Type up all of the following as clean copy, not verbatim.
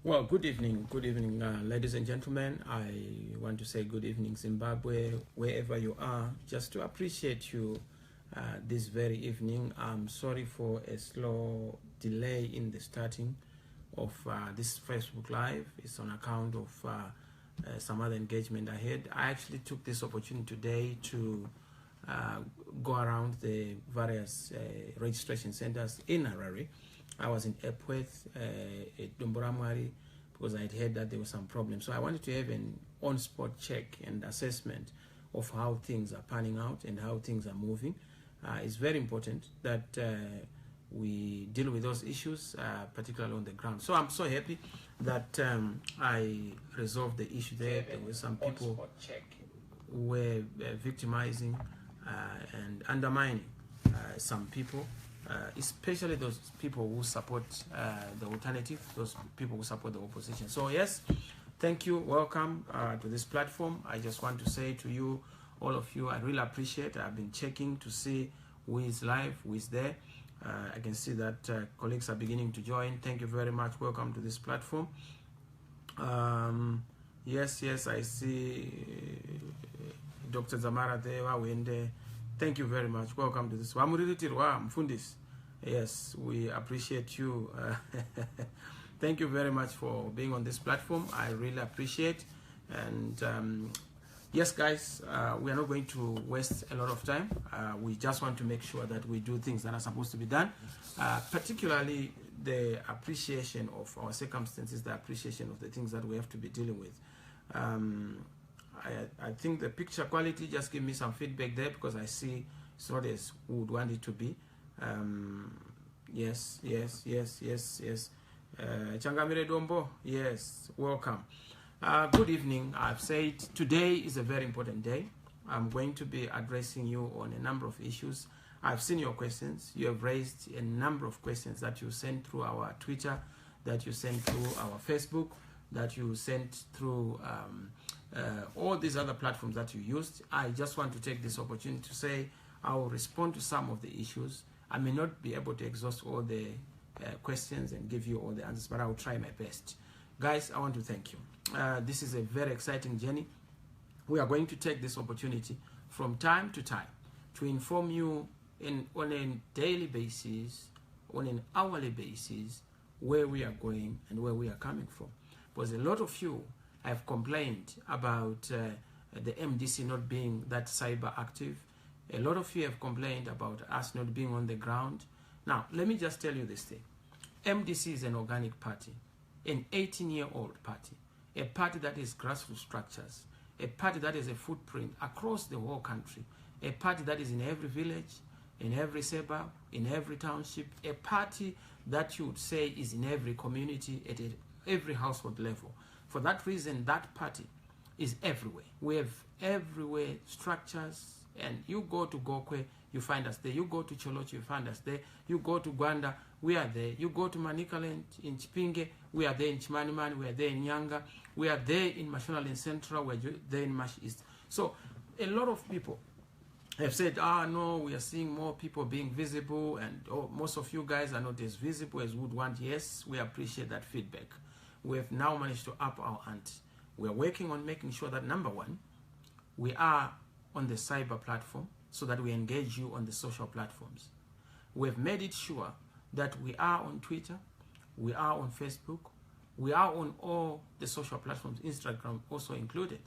Well, good evening, ladies and gentlemen. I want to say good evening, Zimbabwe, wherever you are, just to appreciate you this very evening. I'm sorry for a slow delay in the starting of this Facebook Live. It's on account of some other engagement I had. I actually took this opportunity today to go around the various registration centers in Harare. I was in Epworth, at Domboramwari, because I had heard that there were some problems. So I wanted to have an on-spot check and assessment of how things are panning out and how things are moving. It's very important that we deal with those issues, particularly on the ground. So I'm so happy that I resolved the issue there. There were some people who were victimizing and undermining some people. Especially those people who support the alternative, those people who support the opposition. So yes, thank you, welcome to this platform. I just want to say to you, all of you, I really appreciate. I've been checking to see who is live, who is there. I can see that colleagues are beginning to join. Thank you very much. Welcome to this platform. Yes, I see Dr. Zamara there. Thank you very much. Welcome to this. Yes, we appreciate you. Thank you very much for being on this platform. I really appreciate. And yes, guys, we are not going to waste a lot of time. We just want to make sure that we do things that are supposed to be done, particularly the appreciation of our circumstances, the appreciation of the things that we have to be dealing with. I think the picture quality, just give me some feedback there, because I see it's not as we would want it to be. Yes. Changamire Dombo, yes, welcome. Good evening. I've said today is a very important day. I'm going to be addressing you on a number of issues. I've seen your questions. You have raised a number of questions that you sent through our Twitter, that you sent through our Facebook, that you sent through all these other platforms that you used. I just want to take this opportunity to say I will respond to some of the issues. I may not be able to exhaust all the questions and give you all the answers, but I will try my best. Guys, I want to thank you. This is a very exciting journey. We are going to take this opportunity from time to time to inform you on a daily basis, on an hourly basis, where we are going and where we are coming from. Because a lot of you have complained about the MDC not being that cyber active. A lot of you have complained about us not being on the ground. Now, let me just tell you this thing. MDC is an organic party, an 18-year-old party, a party that is grassroots structures, a party that is a footprint across the whole country, a party that is in every village, in every suburb, in every township, a party that you would say is in every community, at every household level. For that reason, that party is everywhere. We have everywhere structures, and you go to Gokwe, you find us there. You go to Cholochi, you find us there. You go to Gwanda, we are there. You go to Manicaland in Chipinge, we are there in Chimanimani, we are there in Nyanga, we are there in Mashonaland Central, we are there in Mash East. So a lot of people have said, no, we are seeing more people being visible, and most of you guys are not as visible as we would want. Yes, we appreciate that feedback. We have now managed to up our ante. We are working on making sure that, number one, we are on the cyber platform so that we engage you on the social platforms. We have made it sure that we are on Twitter, we are on Facebook, we are on all the social platforms, Instagram also included.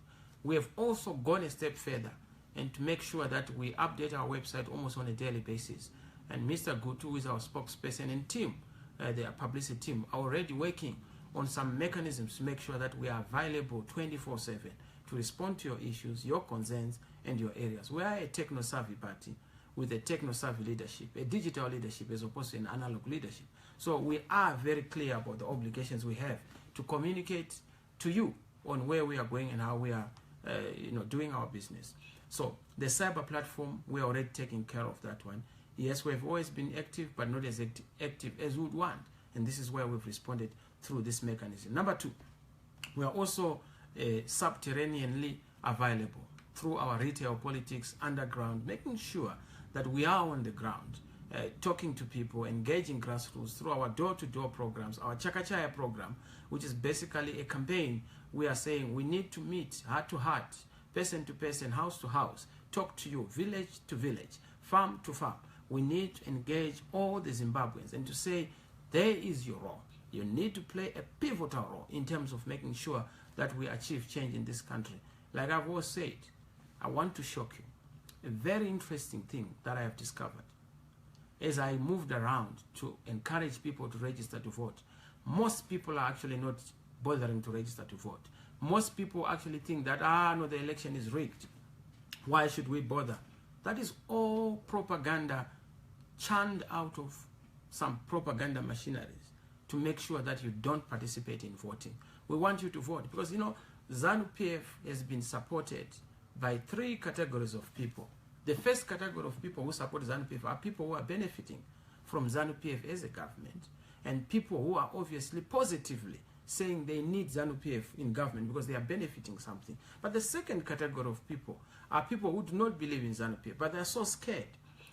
We have also gone a step further and to make sure that we update our website almost on a daily basis. And Mr. Gutu, who is our spokesperson, and team, their publicity team, are already working on some mechanisms to make sure that we are available 24/7 to respond to your issues, your concerns, and your areas. We are a techno-savvy party with a techno-savvy leadership, a digital leadership as opposed to an analog leadership. So we are very clear about the obligations we have to communicate to you on where we are going and how we are doing our business. So the cyber platform, we are already taking care of that one. Yes, we have always been active, but not as active as we would want. And this is where we've responded through this mechanism. Number two, we are also subterraneanly available through our retail politics underground, making sure that we are on the ground talking to people, engaging grassroots through our door-to-door programs, our Chakachaya program, which is basically a campaign. We are saying we need to meet heart to heart, person to person, house to house, talk to you, village to village, farm to farm. We need to engage all the Zimbabweans and to say, there is your role. You need to play a pivotal role in terms of making sure that we achieve change in this country. Like I've always said, I want to shock you. A very interesting thing that I have discovered as I moved around to encourage people to register to vote. Most people are actually not bothering to register to vote. Most people actually think that, no, the election is rigged. Why should we bother? That is all propaganda churned out of some propaganda machineries to make sure that you don't participate in voting. We want you to vote because, you know, ZANU-PF has been supported by 3 categories of people. The first category of people who support ZANU-PF are people who are benefiting from ZANU-PF as a government, and people who are obviously positively saying they need ZANU-PF in government because they are benefiting something. But the second category of people are people who do not believe in ZANU-PF, but they are so scared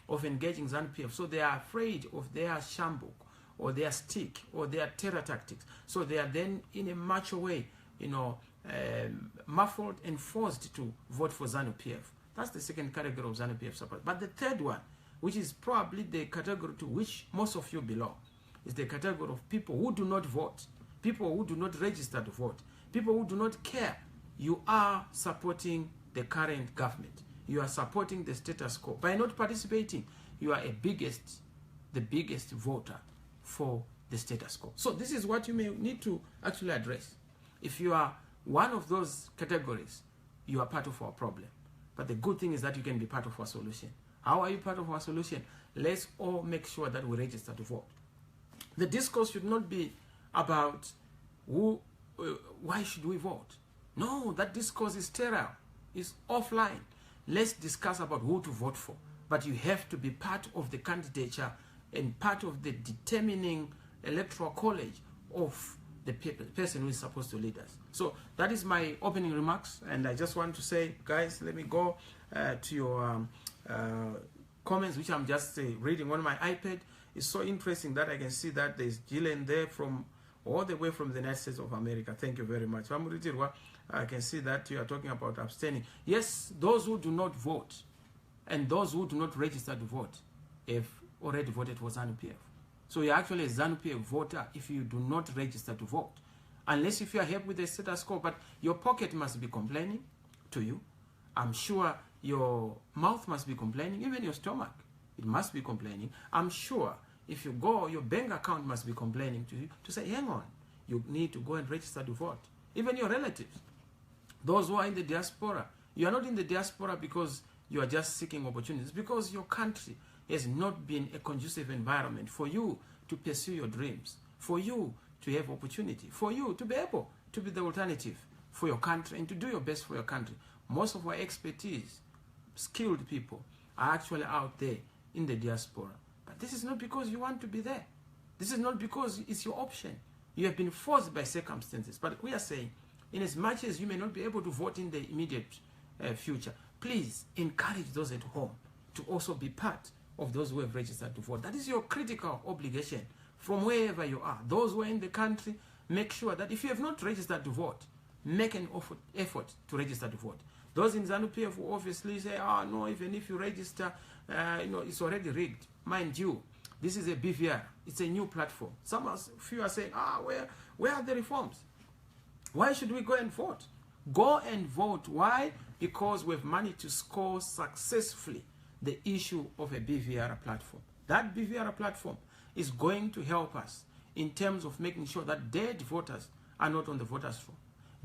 of engaging ZANU-PF, so they are afraid of their shambuk or their stick or their terror tactics. So they are then in a macho way, you know, muffled and forced to vote for ZANU-PF. That's the second category of ZANU-PF support. But the third one, which is probably the category to which most of you belong, is the category of people who do not vote, people who do not register to vote, people who do not care. You are supporting the current government. You are supporting the status quo. By not participating, you are the biggest voter for the status quo. So this is what you may need to actually address. If you are one of those categories, you are part of our problem. But the good thing is that you can be part of our solution. How are you part of our solution? Let's all make sure that we register to vote. The discourse should not be about why should we vote. No, that discourse is sterile. It's offline. Let's discuss about who to vote for. But you have to be part of the candidature and part of the determining electoral college of the person who is supposed to lead us. So that is my opening remarks, and I just want to say, guys, let me go to your comments, which I'm just reading on my iPad. It's so interesting that I can see that there's Gillian there from all the way from the United States of America. Thank you very much. I can see that you are talking about abstaining. Yes, those who do not vote and those who do not register to vote have already voted for ZANU-PF. So you're actually a ZANU-PF voter if you do not register to vote. Unless if you are happy with the status quo, but your pocket must be complaining to you. I'm sure your mouth must be complaining, even your stomach. It must be complaining. I'm sure if you go, your bank account must be complaining to you to say, hang on, you need to go and register to vote. Even your relatives, those who are in the diaspora, you are not in the diaspora because you are just seeking opportunities, because your country has not been a conducive environment for you to pursue your dreams, for you to have opportunity, for you to be able to be the alternative for your country and to do your best for your country. Most of our expertise, skilled people, are actually out there in the diaspora. But this is not because you want to be there. This is not because it's your option. You have been forced by circumstances. But we are saying, in as much as you may not be able to vote in the immediate future, please encourage those at home to also be part of those who have registered to vote. That is your critical obligation from wherever you are. Those who are in the country, make sure that if you have not registered to vote, make an effort to register to vote. Those in ZANU-PF will obviously say, no, even if you register, it's already rigged. Mind you, this is a BVR. It's a new platform. Few are saying, where are the reforms? Why should we go and vote? Go and vote. Why? Because we've managed to score successfully the issue of a BVR platform. That BVR platform is going to help us in terms of making sure that dead voters are not on the voters' roll.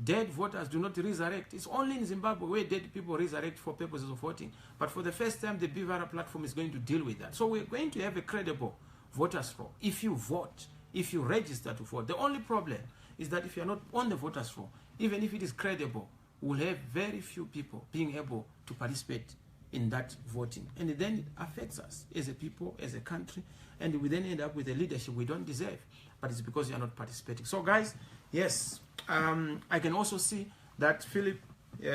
Dead voters do not resurrect. It's only in Zimbabwe where dead people resurrect for purposes of voting. But for the first time, the BVR platform is going to deal with that. So we're going to have a credible voters' roll. If you vote, if you register to vote, the only problem is that if you're not on the voters' roll, even if it is credible, we'll have very few people being able to participate in that voting. And then it affects us as a people, as a country, and we then end up with a leadership we don't deserve. But it's because you're not participating. So guys, yes, I can also see that Philip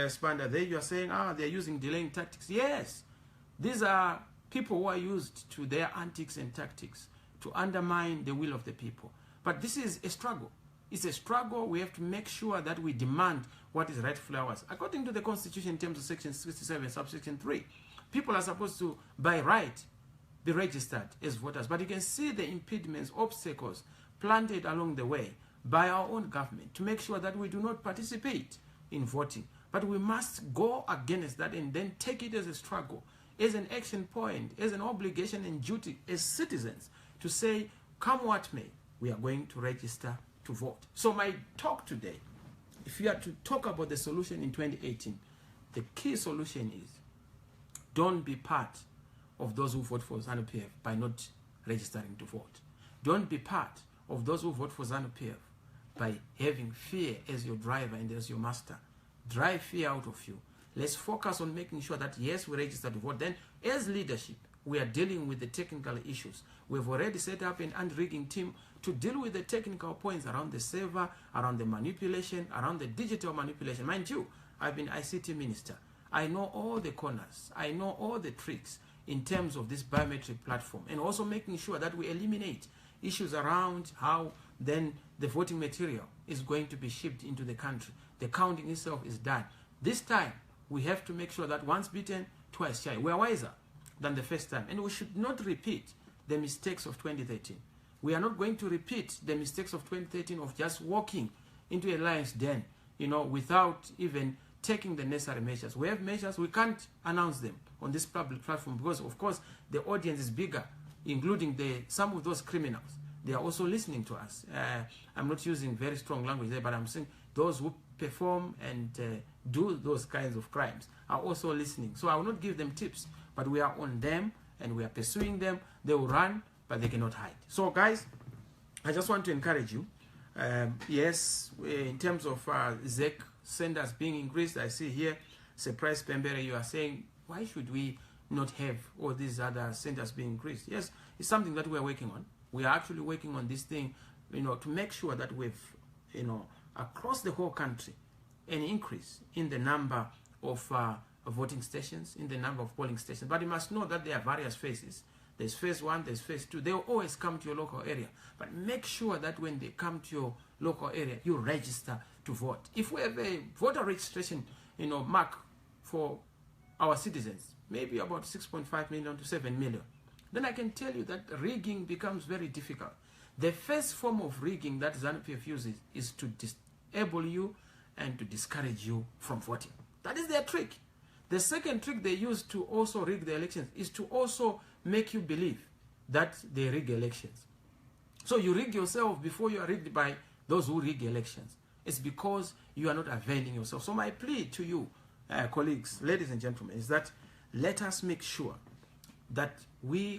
Spander there, you are saying, they're using delaying tactics. Yes, these are people who are used to their antics and tactics to undermine the will of the people. But this is a struggle. It's a struggle. We have to make sure that we demand what is rightfully ours. According to the Constitution, in terms of Section 67, subsection 3, people are supposed to, by right, be registered as voters. But you can see the impediments, obstacles planted along the way by our own government to make sure that we do not participate in voting. But we must go against that and then take it as a struggle, as an action point, as an obligation and duty as citizens to say, come what may, we are going to register to vote. So my talk today, if you are to talk about the solution in 2018, the key solution is don't be part of those who vote for ZANU-PF by not registering to vote. Don't be part of those who vote for ZANU-PF by having fear as your driver and as your master. Drive fear out of you. Let's focus on making sure that, yes, we register to vote. Then, as leadership, we are dealing with the technical issues. We've already set up an unrigging team to deal with the technical points around the server, around the manipulation, around the digital manipulation. Mind you, I've been ICT minister. I know all the corners. I know all the tricks in terms of this biometric platform, and also making sure that we eliminate issues around how then the voting material is going to be shipped into the country. The counting itself is done. This time, we have to make sure that once beaten, twice shy. We are wiser than the first time, and we should not repeat the mistakes of 2013. We are not going to repeat the mistakes of 2013 of just walking into a lion's den, without even taking the necessary measures. We have measures, we can't announce them on this public platform because, of course, the audience is bigger, including some of those criminals. They are also listening to us. I'm not using very strong language there, but I'm saying those who perform and do those kinds of crimes are also listening. So I will not give them tips, but we are on them and we are pursuing them. They will run, but they cannot hide. So guys, I just want to encourage you. Yes, in terms of ZEC centers being increased, I see here, Suprise Pembere, you are saying, why should we not have all these other centers being increased? Yes, it's something that we are working on. We are actually working on this thing, to make sure that we've, across the whole country, an increase in the number of voting stations, in the number of polling stations. But you must know that there are various phases. There's phase 1, there's phase 2. They will always come to your local area. But make sure that when they come to your local area, you register to vote. If we have a voter registration, mark for our citizens, maybe about 6.5 million to 7 million, then I can tell you that rigging becomes very difficult. The first form of rigging that ZANU-PF uses is to disable you and to discourage you from voting. That is their trick. The second trick they use to also rig the elections is to also make you believe that they rig elections. So you rig yourself before you are rigged by those who rig elections. It's because you are not availing yourself. So my plea to you, colleagues, ladies and gentlemen, is that let us make sure that we